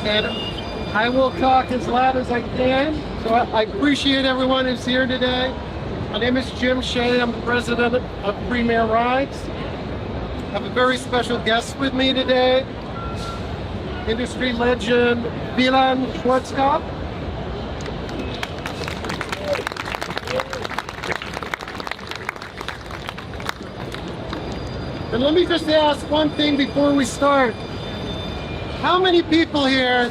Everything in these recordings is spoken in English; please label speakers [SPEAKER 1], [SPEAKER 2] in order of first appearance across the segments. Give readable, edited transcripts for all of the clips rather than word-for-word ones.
[SPEAKER 1] and I will talk as loud as I can. So I appreciate everyone who's here today. My name is Jim Shea. I'm the president of Premier Rides. I have a very special guest with me today, industry legend Wieland Schwarzkopf. And let me just ask one thing before we start. How many people here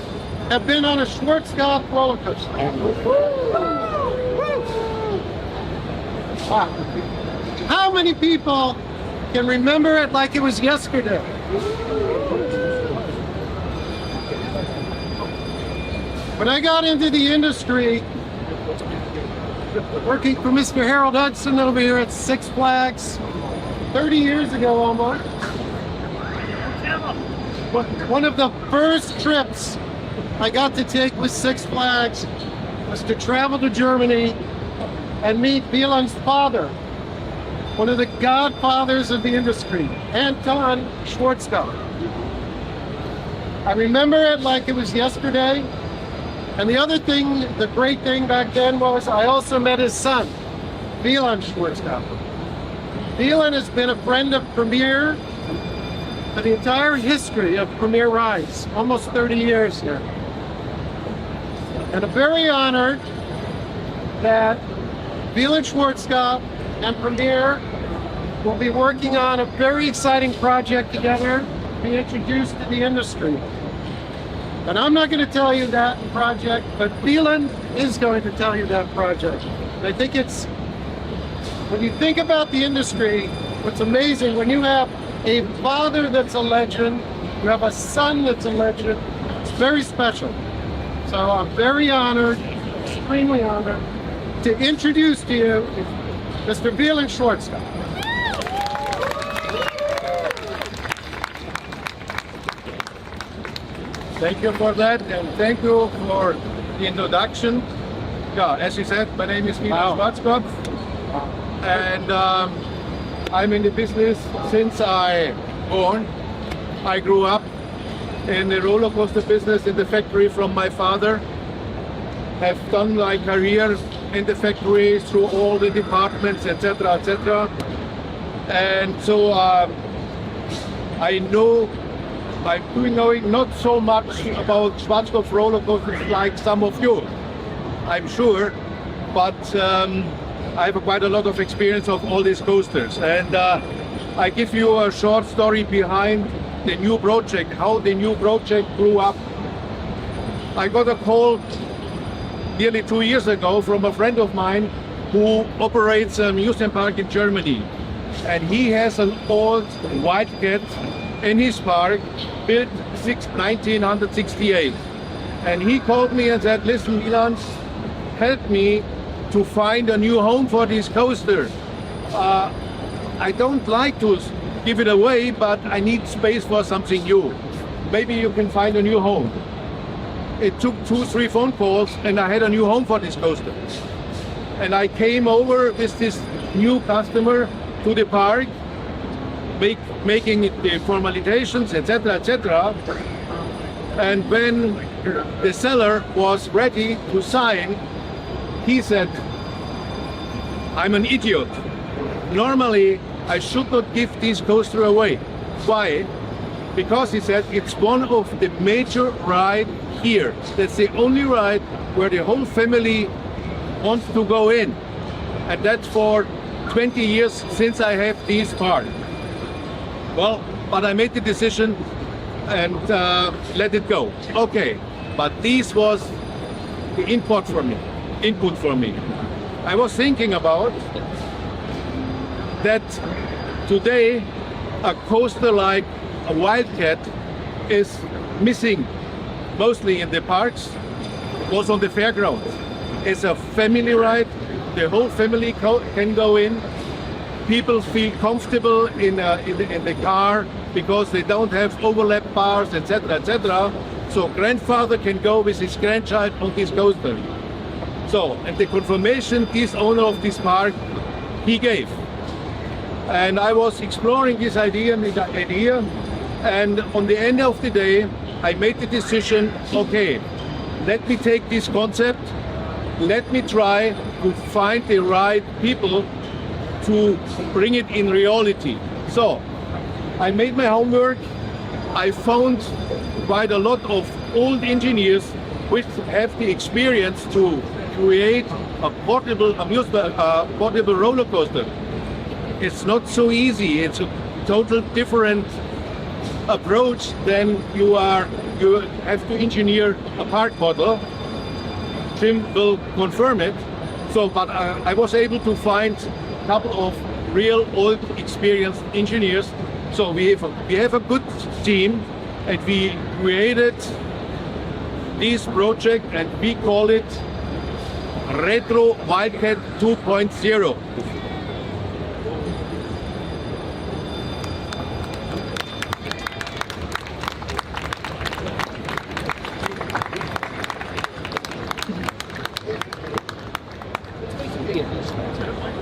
[SPEAKER 1] have been on a Schwarzkopf roller coaster? Wow. How many people can remember it like it was yesterday? When I got into the industry, working for Mr. Harold Hudson over here at Six Flags, 30 years ago almost, one of the first trips I got to take with Six Flags was to travel to Germany and meet Wieland's father, one of the godfathers of the industry, Anton Schwarzkopf. I remember it like it was yesterday. And the other thing, the great thing back then was I also met his son, Milan Schwarzkopf. Milan has been a friend of Premier for the entire history of Premier Rides, almost 30 years now. And I'm very honored that Wieland Schwarzkopf and Premier will be working on a very exciting project together to be introduced to the industry. And I'm not going to tell you that project, but Milan is going to tell you that project. And I think it's, when you think about the industry, what's amazing, when you have a father that's a legend, you have a son that's a legend, it's very special. So I'm very honored, extremely honored, to introduce to you Mr. Wieland Schwarzkopf.
[SPEAKER 2] Thank you for that, and thank you for the introduction. Yeah, as you said, my name is Wieland Schwarzkopf, and I'm in the business since I born. I grew up in the roller coaster business in the factory from my father. Have done my career in the factory through all the departments, etc., etc. And so I know. I'm knowing not so much about Schwarzkopf roller coasters like some of you, I'm sure, but I have quite a lot of experience of all these coasters. And I give you a short story behind the new project, how the new project grew up. I got a call nearly 2 years ago from a friend of mine who operates a museum park in Germany. And he has an old Wildcat in his park, built 1968. And he called me and said, listen, Milan, help me to find a new home for this coaster. I don't like to give it away, but I need space for something new. Maybe you can find a new home. It took 2-3 phone calls and I had a new home for this coaster. And I came over with this new customer to the park, making the formalizations, etc., etc. And when the seller was ready to sign, he said, I'm an idiot. Normally, I should not give this coaster away. Why? Because he said, it's one of the major rides here. That's the only ride where the whole family wants to go in. And that's for 20 years since I have this park. Well, but I made the decision and let it go. Okay, but this was the input for me. I was thinking about that today a coaster like a Wildcat is missing mostly in the parks, was on the fairground. It's a family ride, the whole family can go in. People feel comfortable in the car because they don't have overlap bars, etc., etc. So grandfather can go with his grandchild on this coaster. So, and the confirmation this owner of this park, he gave. And I was exploring this idea, and on the end of the day, I made the decision, okay, let me take this concept, let me try to find the right people to bring it in reality. So I made my homework. I found quite a lot of old engineers which have the experience to create a portable portable roller coaster. It's not so easy. It's a total different approach than you have to engineer a part model. Jim will confirm it. So, but I was able to find a couple of real old experienced engineers. So we have a good team, and we created this project, and we call it Retro Wildcat 2.0.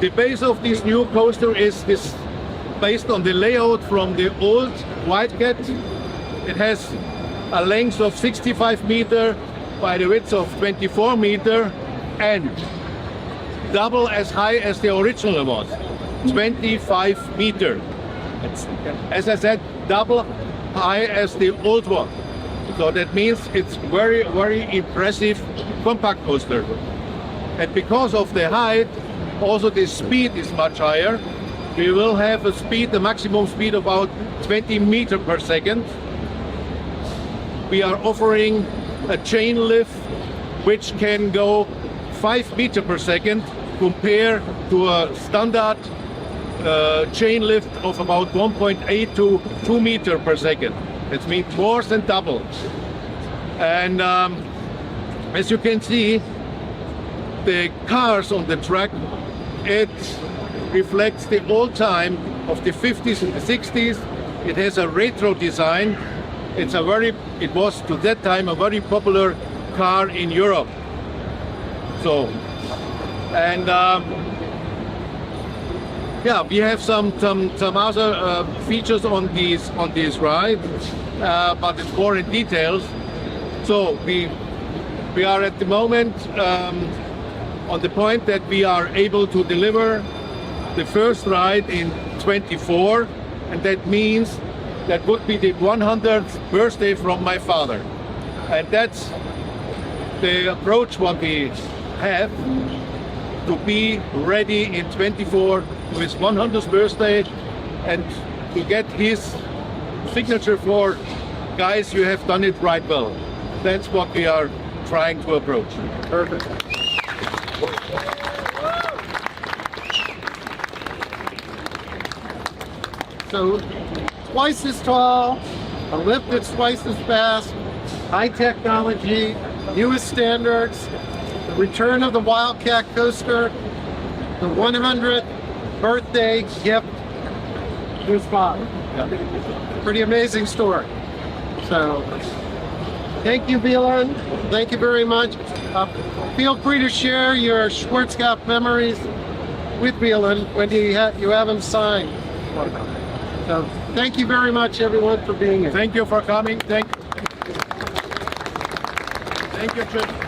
[SPEAKER 2] The base of this new coaster is based on the layout from the old Wildcat. It has a length of 65 meters by the width of 24 meters and double as high as the original was, 25 meters. As I said, double high as the old one. So that means it's very, very impressive compact coaster. And because of the height, also the speed is much higher. We will have a maximum speed of about 20 meters per second. We are offering a chain lift which can go 5 meters per second compared to a standard chain lift of about 1.8 to 2 meters per second. It means more than double. And as you can see, the cars on the track, it reflects the old time of the 50s and the 60s. It has a retro design. It was to that time a very popular car in Europe. So, and yeah, we have some other features on this ride, but it's more in details. So we are at the moment on the point that we are able to deliver the first ride in 24, and that means that would be the 100th birthday from my father. And that's the approach what we have, to be ready in 24 to his 100th birthday and to get his signature for, guys, you have done it right well. That's what we are trying to approach.
[SPEAKER 1] Perfect. So twice as tall, a lift that's twice as fast, high technology, newest standards, the return of the Wildcat coaster, the 100th birthday gift to his father. Yeah. Pretty amazing story. So thank you, Milan. Thank you very much. Feel free to share your Schwarzkopf memories with Milan when you have him signed. So thank you very much, everyone, for being here.
[SPEAKER 2] Thank you for coming. Thank you, Chip.